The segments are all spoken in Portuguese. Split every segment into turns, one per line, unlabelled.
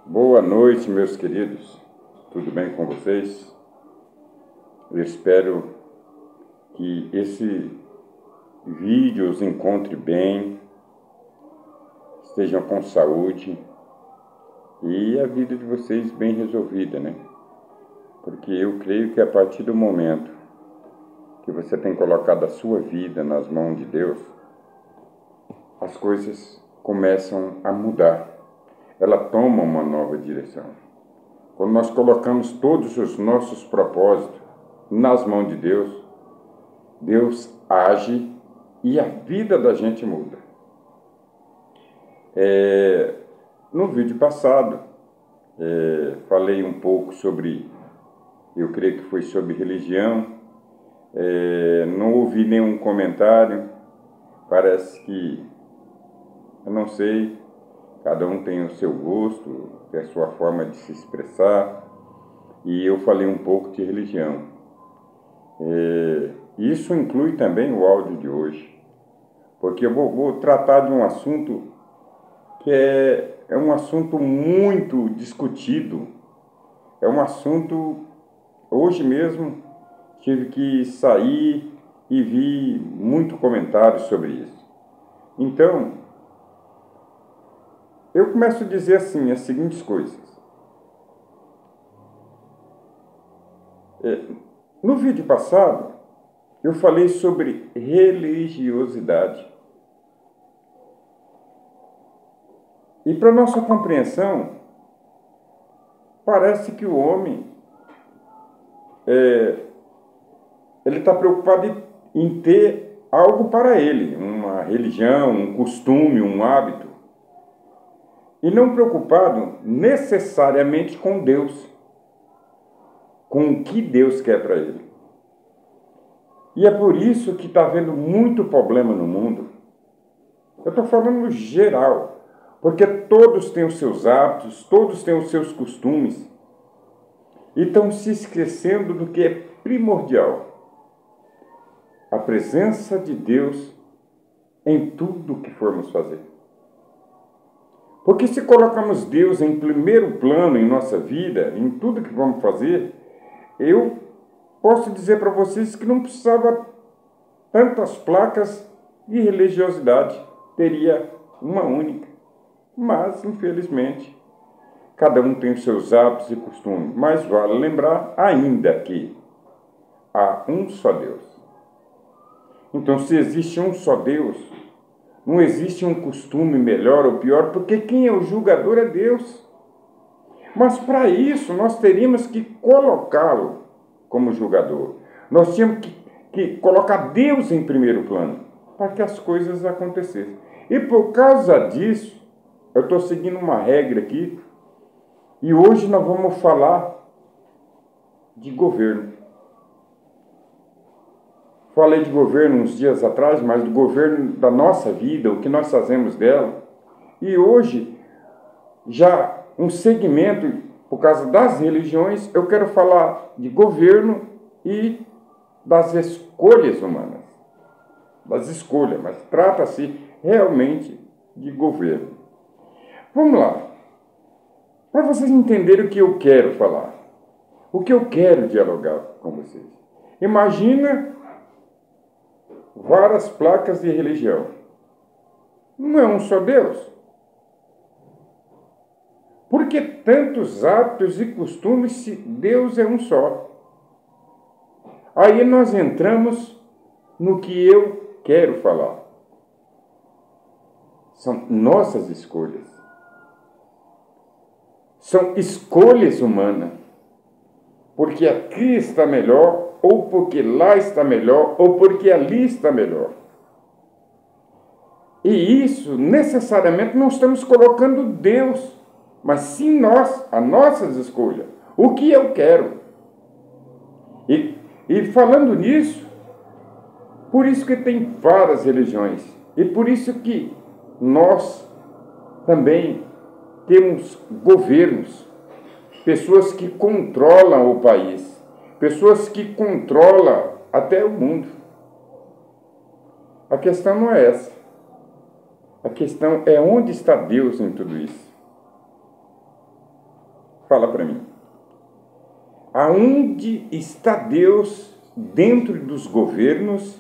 Boa noite, meus queridos. Tudo bem com vocês? Eu espero que esse vídeo os encontre bem, estejam com saúde e a vida de vocês bem resolvida, né? Porque eu creio que a partir do momento que você tem colocado a sua vida nas mãos de Deus, as coisas começam a mudar. Ela toma uma nova direção. Quando nós colocamos todos os nossos propósitos nas mãos de Deus, Deus age e a vida da gente muda. No vídeo passado, falei um pouco sobre, eu creio que foi sobre religião, não ouvi nenhum comentário, parece que, eu não sei, cada um tem o seu gosto, tem a sua forma de se expressar, e eu falei um pouco de religião. Isso inclui também o áudio de hoje, porque eu vou tratar de um assunto que é um assunto muito discutido, é um assunto, hoje mesmo tive que sair e vi muito comentário sobre isso. Então, eu começo a dizer assim, as seguintes coisas. No vídeo passado, eu falei sobre religiosidade. E para nossa compreensão, parece que o homem ele está preocupado em ter algo para ele, uma religião, um costume, um hábito, e não preocupado necessariamente com Deus, com o que Deus quer para ele. E é por isso que está havendo muito problema no mundo. Eu estou falando no geral, porque todos têm os seus hábitos, todos têm os seus costumes, e estão se esquecendo do que é primordial: a presença de Deus em tudo que formos fazer. Porque se colocamos Deus em primeiro plano em nossa vida, em tudo que vamos fazer, eu posso dizer para vocês que não precisava tantas placas de religiosidade, teria uma única. Mas, infelizmente, cada um tem os seus hábitos e costumes. Mas vale lembrar ainda que há um só Deus. Então, se existe um só Deus, não existe um costume melhor ou pior, porque quem é o julgador é Deus. Mas para isso, nós teríamos que colocá-lo como julgador. Nós tínhamos que colocar Deus em primeiro plano, para que as coisas acontecessem. E por causa disso, eu estou seguindo uma regra aqui, e hoje nós vamos falar de governo. Falei de governo uns dias atrás, mas do governo da nossa vida, o que nós fazemos dela. E hoje, já um segmento, por causa das religiões, eu quero falar de governo e das escolhas humanas. Das escolhas, mas trata-se realmente de governo. Vamos lá. Para vocês entenderem o que eu quero falar, o que eu quero dialogar com vocês. Imagina várias placas de religião. Não é um só Deus? Por que tantos hábitos e costumes se Deus é um só? Aí nós entramos no que eu quero falar. São nossas escolhas. São escolhas humanas. Porque aqui está melhor, ou porque lá está melhor, ou porque ali está melhor. E isso, necessariamente, não estamos colocando Deus, mas sim nós, as nossas escolhas. O que eu quero. E falando nisso, por isso que tem várias religiões. E por isso que nós também temos governos, pessoas que controlam o país, pessoas que controlam até o mundo. A questão não é essa. A questão é onde está Deus em tudo isso. Fala para mim. Aonde está Deus dentro dos governos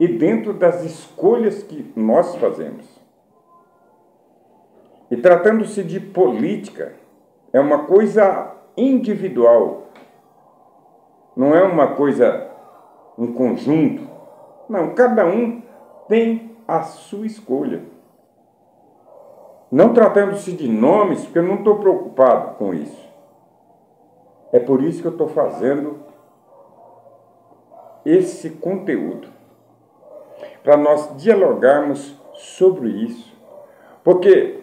e dentro das escolhas que nós fazemos? E tratando-se de política, é uma coisa individual, não é uma coisa em conjunto. Não, cada um tem a sua escolha. Não tratando-se de nomes, porque eu não estou preocupado com isso. É por isso que eu estou fazendo esse conteúdo, para nós dialogarmos sobre isso. Porque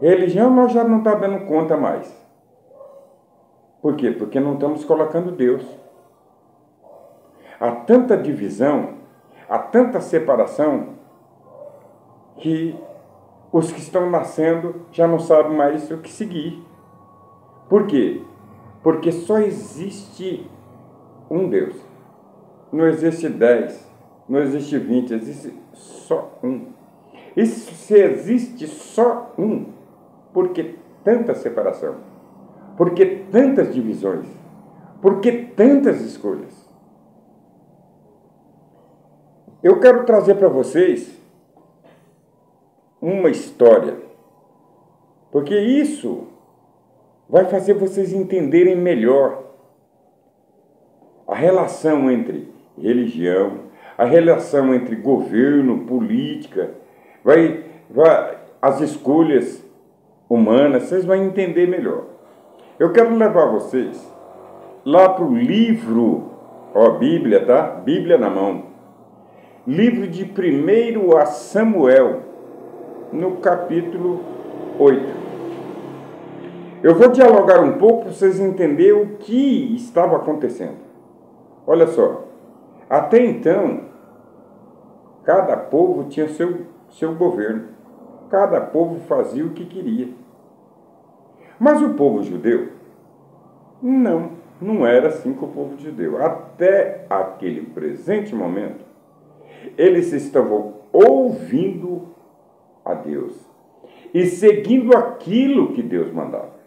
religião nós já não estamos dando conta mais. Por quê? Porque não estamos colocando Deus. Há tanta divisão, há tanta separação, que os que estão nascendo já não sabem mais o que seguir. Por quê? Porque só existe um Deus. Não existe 10, não existe 20, existe só um. E se existe só um, por que tanta separação? Por que tantas divisões? Por que tantas escolhas? Eu quero trazer para vocês uma história, porque isso vai fazer vocês entenderem melhor a relação entre religião, a relação entre governo, política, as escolhas humanas, vocês vão entender melhor. Eu quero levar vocês lá para o livro, Bíblia, tá? Bíblia na mão. Livro de 1 a Samuel, no capítulo 8. Eu vou dialogar um pouco para vocês entenderem o que estava acontecendo. Olha só, até então, cada povo tinha seu governo. Cada povo fazia o que queria. Mas o povo judeu, não era assim com o povo judeu. Até aquele presente momento, eles estavam ouvindo a Deus e seguindo aquilo que Deus mandava.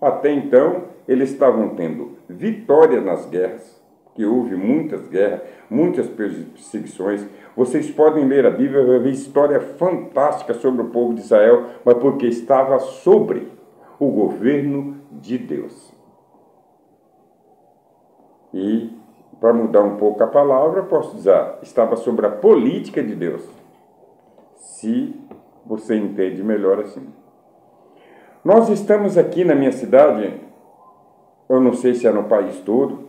Até então, eles estavam tendo vitória nas guerras, que houve muitas guerras, muitas perseguições. Vocês podem ler a Bíblia, vai ver história fantástica sobre o povo de Israel, mas porque estava sobre o governo de Deus. E, para mudar um pouco a palavra, posso dizer, estava sobre a política de Deus. Se você entende melhor assim. Nós estamos aqui na minha cidade, eu não sei se é no país todo,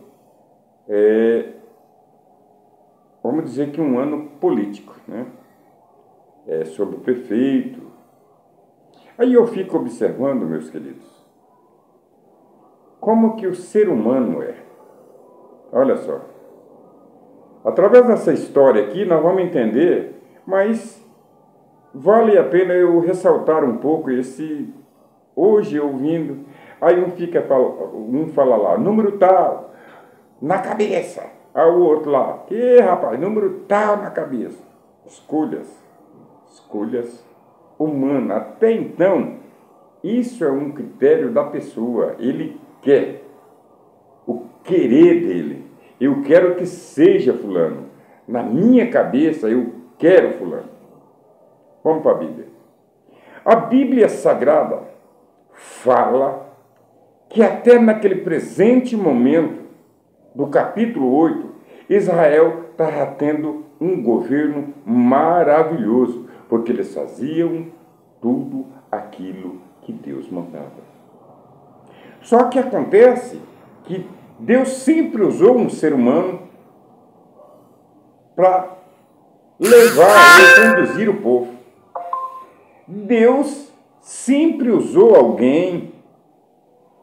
vamos dizer que um ano político, né? Sobre o prefeito. Aí eu fico observando, meus queridos, como que o ser humano é. Olha só. Através dessa história aqui, nós vamos entender, mas vale a pena eu ressaltar um pouco esse... Hoje, ouvindo, aí um fala lá, número tal, na cabeça. Aí o outro lá, que rapaz, número tal na cabeça. Escolhas humanas. Até então, isso é um critério da pessoa. Ele quer, o querer dele. Eu quero que seja fulano. Na minha cabeça, eu quero fulano. Vamos para a Bíblia. A Bíblia Sagrada fala que até naquele presente momento do capítulo 8, Israel estava tendo um governo maravilhoso, porque eles faziam tudo aquilo que Deus mandava. Só que acontece que Deus sempre usou um ser humano para levar e conduzir o povo. Deus sempre usou alguém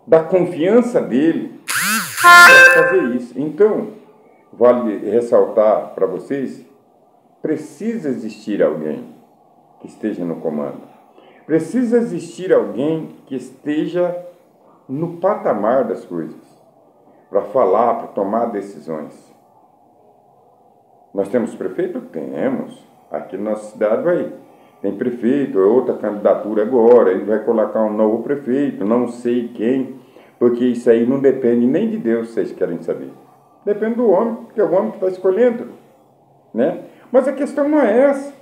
da confiança dele para fazer isso. Então, vale ressaltar para vocês, precisa existir alguém que esteja no comando. Precisa existir alguém que esteja no patamar das coisas, para falar, para tomar decisões. Nós temos prefeito? Temos. Aqui na nossa cidade tem prefeito, é outra candidatura agora, ele vai colocar um novo prefeito, não sei quem, porque isso aí não depende nem de Deus, vocês querem saber. Depende do homem, porque é o homem que está escolhendo, né? Mas a questão não é essa.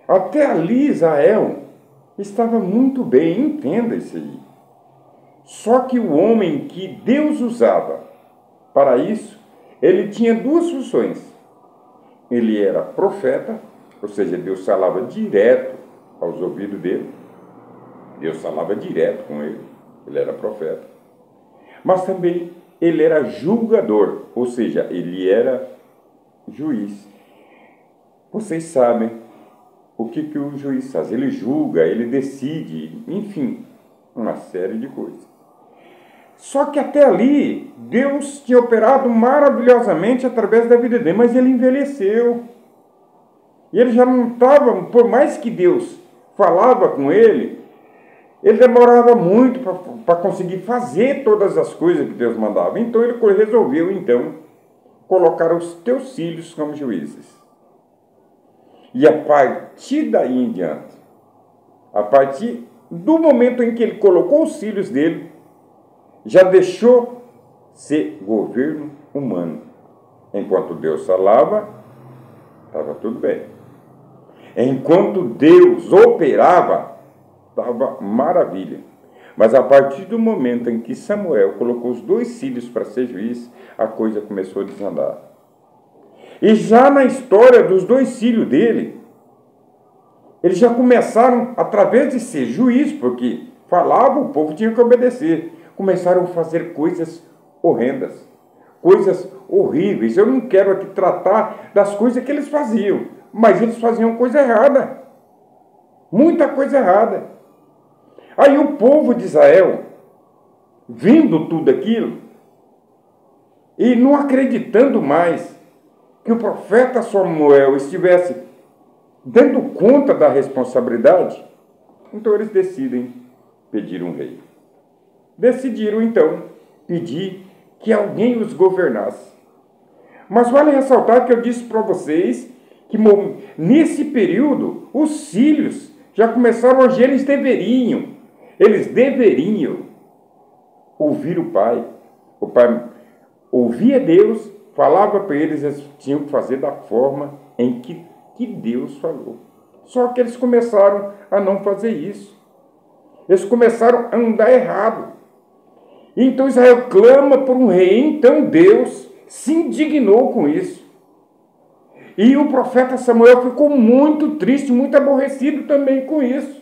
Até ali Israel estava muito bem, entenda isso aí. Só que o homem que Deus usava para isso, ele tinha duas funções. Ele era profeta, ou seja, Deus falava direto aos ouvidos dele. Deus falava direto com ele, ele era profeta. Mas também ele era julgador, ou seja, ele era juiz. Vocês sabem o que o juiz faz? Ele julga, ele decide, enfim, uma série de coisas. Só que até ali, Deus tinha operado maravilhosamente através da vida dele, mas ele envelheceu. E ele já não estava, por mais que Deus falava com ele demorava muito para conseguir fazer todas as coisas que Deus mandava. Então ele resolveu, colocar os teus filhos como juízes. E a partir daí em diante, a partir do momento em que ele colocou os filhos dele, já deixou ser governo humano. Enquanto Deus falava, estava tudo bem. Enquanto Deus operava, estava maravilha. Mas a partir do momento em que Samuel colocou os dois filhos para ser juiz, a coisa começou a desandar. E já na história dos dois filhos dele, eles já começaram, através de ser juiz, porque falava, o povo tinha que obedecer, começaram a fazer coisas horrendas, coisas horríveis. Eu não quero aqui tratar das coisas que eles faziam, mas eles faziam coisa errada, muita coisa errada. Aí o povo de Israel, vendo tudo aquilo, e não acreditando mais que o profeta Samuel estivesse dando conta da responsabilidade, então eles decidem pedir um rei. Decidiram, então, pedir que alguém os governasse. Mas vale ressaltar que eu disse para vocês que nesse período os filhos já começaram a agir, eles deveriam ouvir o pai. O pai ouvia Deus, falava para eles, eles tinham que fazer da forma em que Deus falou. Só que eles começaram a não fazer isso. Eles começaram a andar errado. Então Israel clama por um rei. Então Deus se indignou com isso. E o profeta Samuel ficou muito triste, muito aborrecido também com isso.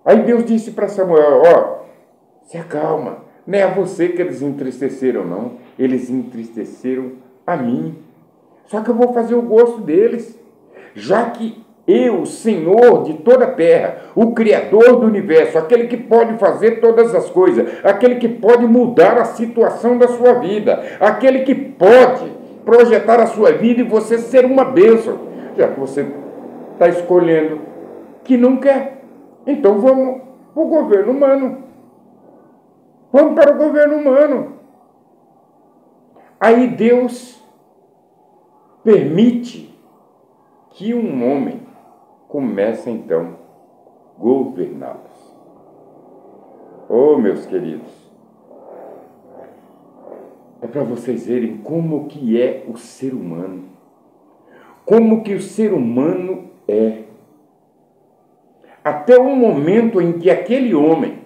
Aí Deus disse para Samuel, se acalma, não é a você que eles entristeceram, não. Eles entristeceram a mim. Só que eu vou fazer o gosto deles, já que eu, Senhor de toda a terra, o Criador do universo, aquele que pode fazer todas as coisas, aquele que pode mudar a situação da sua vida, aquele que pode projetar a sua vida e você ser uma bênção, já que você está escolhendo que não quer. Então vamos para o governo humano. Vamos para o governo humano. Aí Deus permite que um homem comece, então, a governá-los. Oh, meus queridos, é para vocês verem como que é o ser humano. Como que o ser humano é. Até o momento em que aquele homem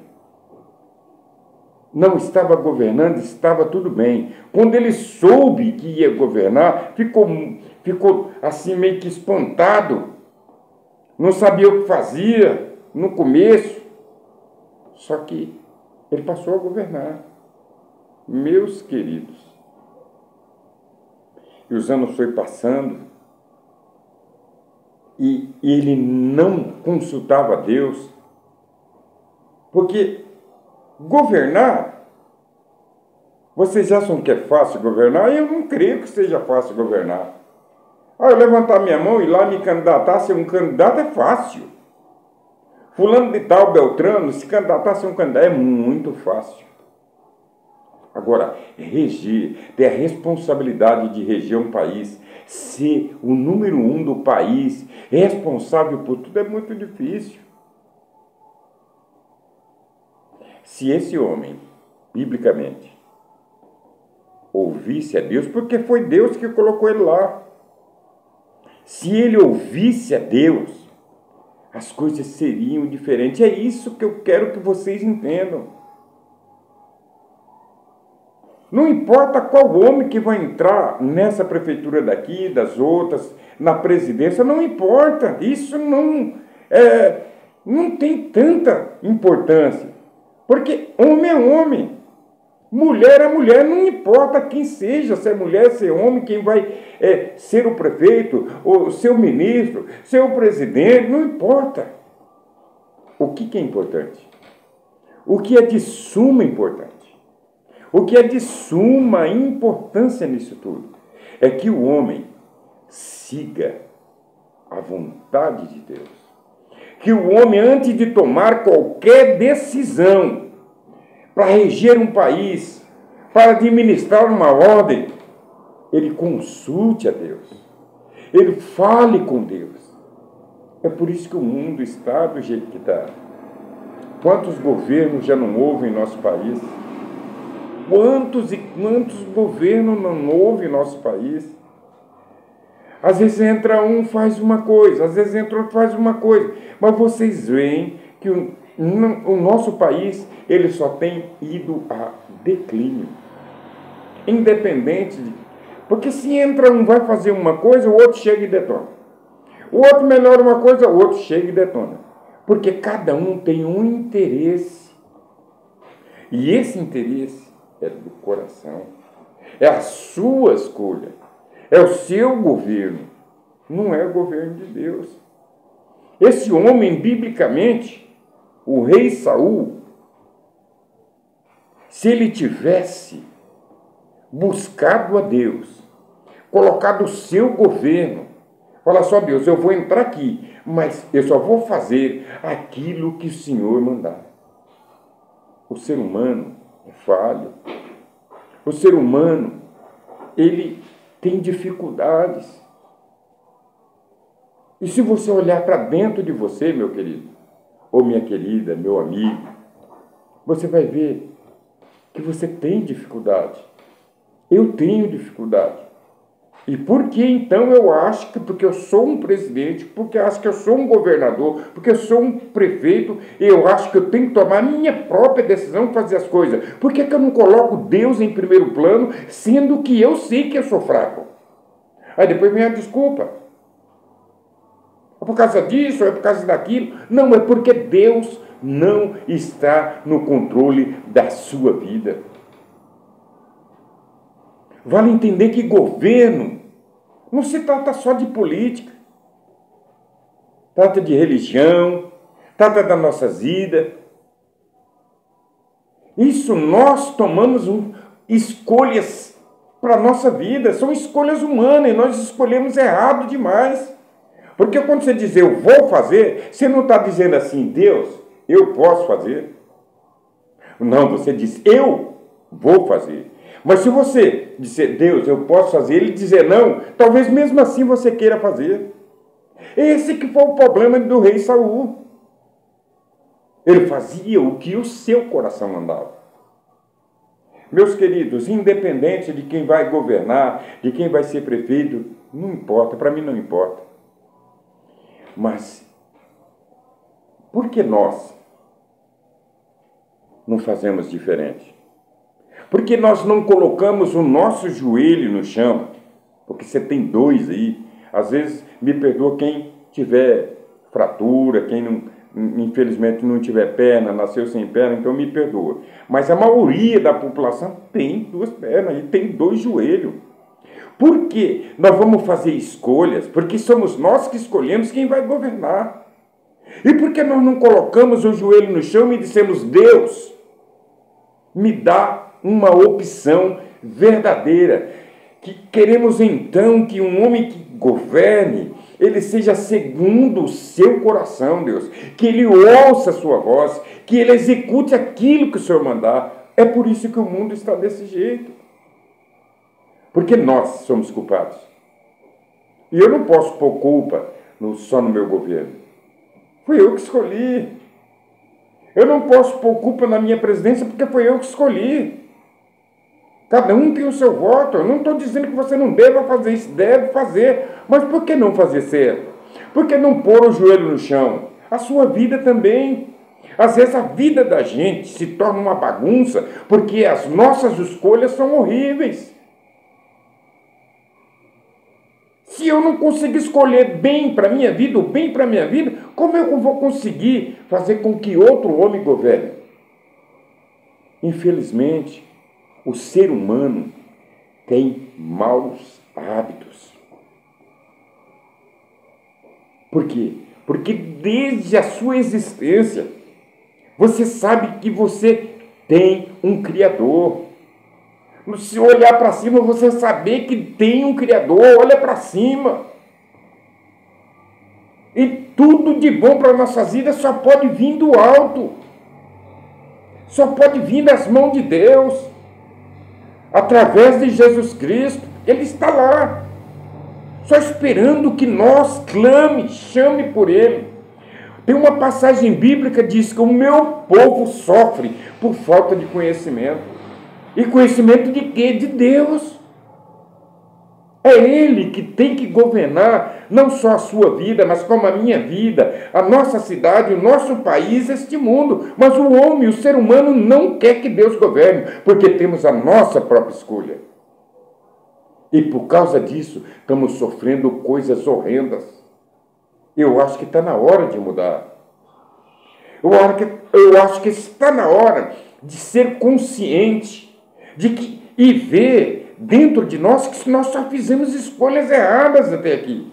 não estava governando, estava tudo bem. Quando ele soube que ia governar, ficou assim meio que espantado. Não sabia o que fazia no começo. Só que ele passou a governar. Meus queridos. E os anos foi passando. E ele não consultava a Deus. Porque governar, vocês acham que é fácil governar? Eu não creio que seja fácil governar. Eu levantar minha mão e lá me candidatar a ser um candidato é fácil. Fulano de tal, Beltrano, se candidatar a ser um candidato é muito fácil. Agora, reger, ter a responsabilidade de reger um país, ser o número 1 do país, responsável por tudo, é muito difícil. Se esse homem, biblicamente, ouvisse a Deus, porque foi Deus que colocou ele lá. Se ele ouvisse a Deus, as coisas seriam diferentes. É isso que eu quero que vocês entendam. Não importa qual homem que vai entrar nessa prefeitura daqui, das outras, na presidência, não importa. Isso não tem tanta importância. Porque homem é homem. Mulher é mulher, não importa quem seja, se é mulher, se é homem, quem vai ser o prefeito, ou ser o ministro, ser o presidente, não importa. O que é importante? O que é de suma importância? O que é de suma importância nisso tudo é que o homem siga a vontade de Deus. Que o homem, antes de tomar qualquer decisão para reger um país, para administrar uma ordem, ele consulte a Deus. Ele fale com Deus. É por isso que o mundo está do jeito que está. Quantos governos já não houve em nosso país? Quantos e quantos governos não houve em nosso país? Às vezes entra um, faz uma coisa, às vezes entra outro, faz uma coisa. Mas vocês veem que o nosso país, ele só tem ido a declínio. Independente de... Porque se entra um, vai fazer uma coisa, o outro chega e detona. O outro melhora uma coisa, o outro chega e detona. Porque cada um tem um interesse. E esse interesse é do coração. É a sua escolha. É o seu governo. Não é o governo de Deus. Esse homem, biblicamente, o rei Saul, se ele tivesse buscado a Deus, colocado o seu governo, fala só, Deus, eu vou entrar aqui, mas eu só vou fazer aquilo que o Senhor mandar. O ser humano é falho. O ser humano, ele tem dificuldades. E se você olhar para dentro de você, meu querido, ou minha querida, meu amigo, você vai ver que você tem dificuldade. Eu tenho dificuldade. E por que então eu acho que, porque eu sou um presidente, porque eu acho que eu sou um governador, porque eu sou um prefeito, eu acho que eu tenho que tomar a minha própria decisão de fazer as coisas? Por que eu não coloco Deus em primeiro plano, sendo que eu sei que eu sou fraco? Aí depois vem a desculpa. É por causa disso, é por causa daquilo. Não, é porque Deus não está no controle da sua vida. Vale entender que governo não se trata só de política. Trata de religião, trata das nossas vidas. Isso nós tomamos escolhas para a nossa vida. São escolhas humanas e nós escolhemos errado demais. Porque quando você diz eu vou fazer, você não está dizendo assim, Deus, eu posso fazer. Não, você diz eu vou fazer. Mas se você disser, Deus, eu posso fazer, ele dizer não, talvez mesmo assim você queira fazer. Esse que foi o problema do rei Saul. Ele fazia o que o seu coração mandava. Meus queridos, independente de quem vai governar, de quem vai ser prefeito, não importa, para mim não importa. Mas, por que nós não fazemos diferente? Por que nós não colocamos o nosso joelho no chão? Porque você tem dois aí. Às vezes, me perdoa quem tiver fratura, quem não, infelizmente não tiver perna, nasceu sem perna, então me perdoa. Mas a maioria da população tem duas pernas e tem dois joelhos. Por que nós vamos fazer escolhas? Porque somos nós que escolhemos quem vai governar. E por que nós não colocamos o joelho no chão e dissemos, Deus, me dá uma opção verdadeira? Que queremos então que um homem que governe, ele seja segundo o seu coração, Deus. Que ele ouça a sua voz, que ele execute aquilo que o Senhor mandar. É por isso que o mundo está desse jeito. Porque nós somos culpados. E eu não posso pôr culpa só no meu governo. Fui eu que escolhi. Eu não posso pôr culpa na minha presidência porque foi eu que escolhi. Cada um tem o seu voto. Eu não estou dizendo que você não deva fazer isso, deve fazer. Mas por que não fazer certo? Por que não pôr o joelho no chão? A sua vida também. Às vezes a vida da gente se torna uma bagunça porque as nossas escolhas são horríveis. Se eu não conseguir escolher bem para a minha vida, o bem para a minha vida, como eu vou conseguir fazer com que outro homem governe? Infelizmente, o ser humano tem maus hábitos. Por quê? Porque desde a sua existência, você sabe que você tem um Criador. Se olhar para cima, você saber que tem um Criador, olha para cima. E tudo de bom para nossas vidas só pode vir do alto. Só pode vir das mãos de Deus. Através de Jesus Cristo. Ele está lá. Só esperando que nós clame, chame por Ele. Tem uma passagem bíblica que diz que o meu povo sofre por falta de conhecimento. E conhecimento de quê? De Deus. É Ele que tem que governar não só a sua vida, mas como a minha vida, a nossa cidade, o nosso país, este mundo. Mas o homem, o ser humano, não quer que Deus governe, porque temos a nossa própria escolha. E por causa disso, estamos sofrendo coisas horrendas. Eu acho que está na hora de mudar. Eu acho que está na hora de ser consciente e ver dentro de nós que nós só fizemos escolhas erradas até aqui.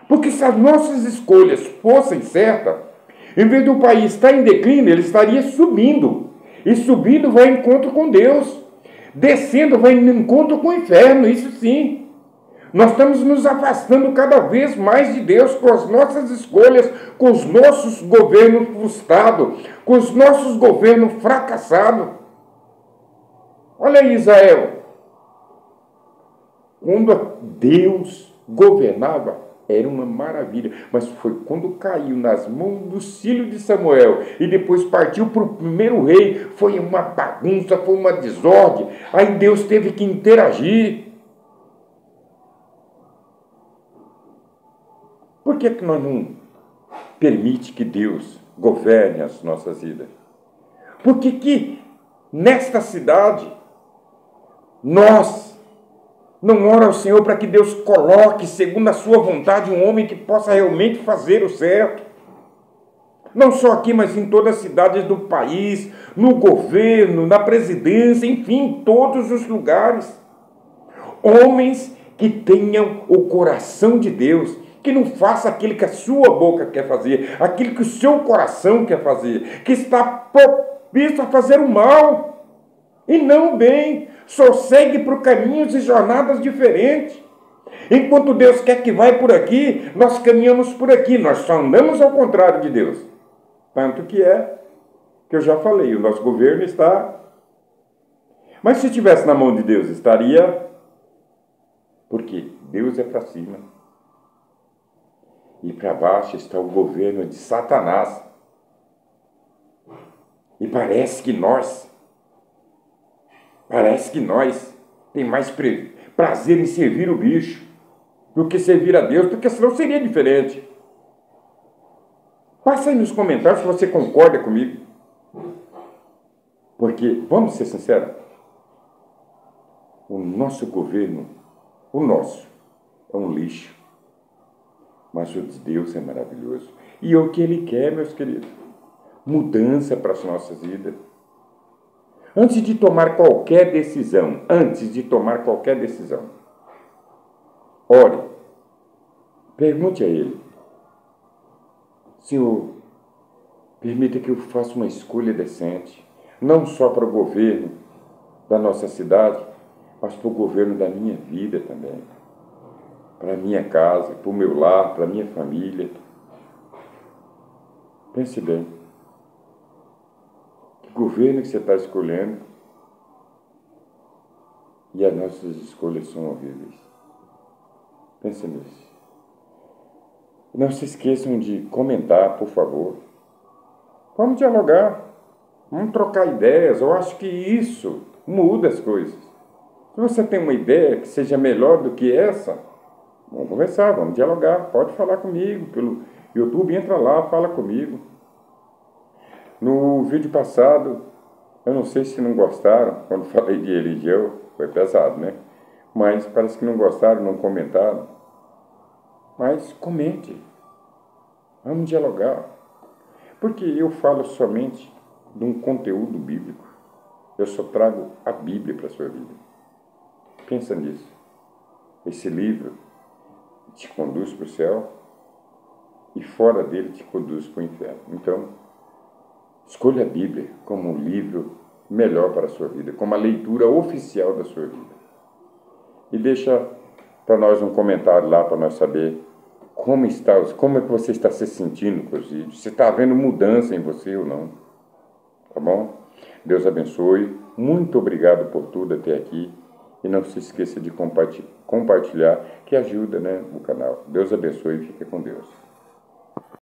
Porque se as nossas escolhas fossem certas, em vez do país estar em declínio, ele estaria subindo. E subindo vai em encontro com Deus. Descendo vai em encontro com o inferno, isso sim. Nós estamos nos afastando cada vez mais de Deus com as nossas escolhas, com os nossos governos frustrados, com os nossos governos fracassados. Olha aí, Israel. Quando Deus governava, era uma maravilha. Mas foi quando caiu nas mãos do filho de Samuel e depois partiu para o primeiro rei, foi uma bagunça, foi uma desordem. Aí Deus teve que interagir. Por que nós não permite que Deus governe as nossas vidas? Por que nesta cidade nós não ora ao Senhor para que Deus coloque, segundo a sua vontade, um homem que possa realmente fazer o certo? Não só aqui, mas em todas as cidades do país, no governo, na presidência, enfim, em todos os lugares. Homens que tenham o coração de Deus, que não faça aquilo que a sua boca quer fazer, aquilo que o seu coração quer fazer, que está propício a fazer o mal e não o bem. Só segue por caminhos e jornadas diferentes. Enquanto Deus quer que vai por aqui, nós caminhamos por aqui. Nós só andamos ao contrário de Deus. Tanto que eu já falei, o nosso governo está... Mas se estivesse na mão de Deus, estaria... Porque Deus é para cima. E para baixo está o governo de Satanás. E parece que nós temos mais prazer em servir o bicho do que servir a Deus, porque senão seria diferente. Passa aí nos comentários se você concorda comigo. Porque, vamos ser sinceros, o nosso governo, é um lixo. Mas o de Deus é maravilhoso. E é o que Ele quer, meus queridos. Mudança para as nossas vidas. Antes de tomar qualquer decisão, ore, pergunte a Ele: Senhor, permita que eu faça uma escolha decente, não só para o governo da nossa cidade, mas para o governo da minha vida também, para a minha casa, para o meu lar, para a minha família. Pense bem. Que governo que você está escolhendo? e as nossas escolhas são horríveis. Pense nisso. Não se esqueçam de comentar, por favor. Vamos dialogar, vamos trocar ideias. Eu acho que isso muda as coisas. Se você tem uma ideia que seja melhor do que essa, vamos conversar, vamos dialogar. Pode falar comigo pelo YouTube, entra lá, fala comigo. No vídeo passado, eu não sei se não gostaram, quando falei de religião, foi pesado, né? Mas parece que não gostaram, não comentaram. Mas comente, vamos dialogar. Porque eu falo somente de um conteúdo bíblico. Eu só trago a Bíblia para a sua vida. Pensa nisso. Esse livro te conduz para o céu e fora dele te conduz para o inferno. Então, escolha a Bíblia como um livro melhor para a sua vida, como a leitura oficial da sua vida. E deixa para nós um comentário lá para nós saber como é que você está se sentindo com os vídeos, se está havendo mudança em você ou não. Tá bom? Deus abençoe. Muito obrigado por tudo até aqui. E não se esqueça de compartilhar, que ajuda, né, o canal. Deus abençoe e fique com Deus.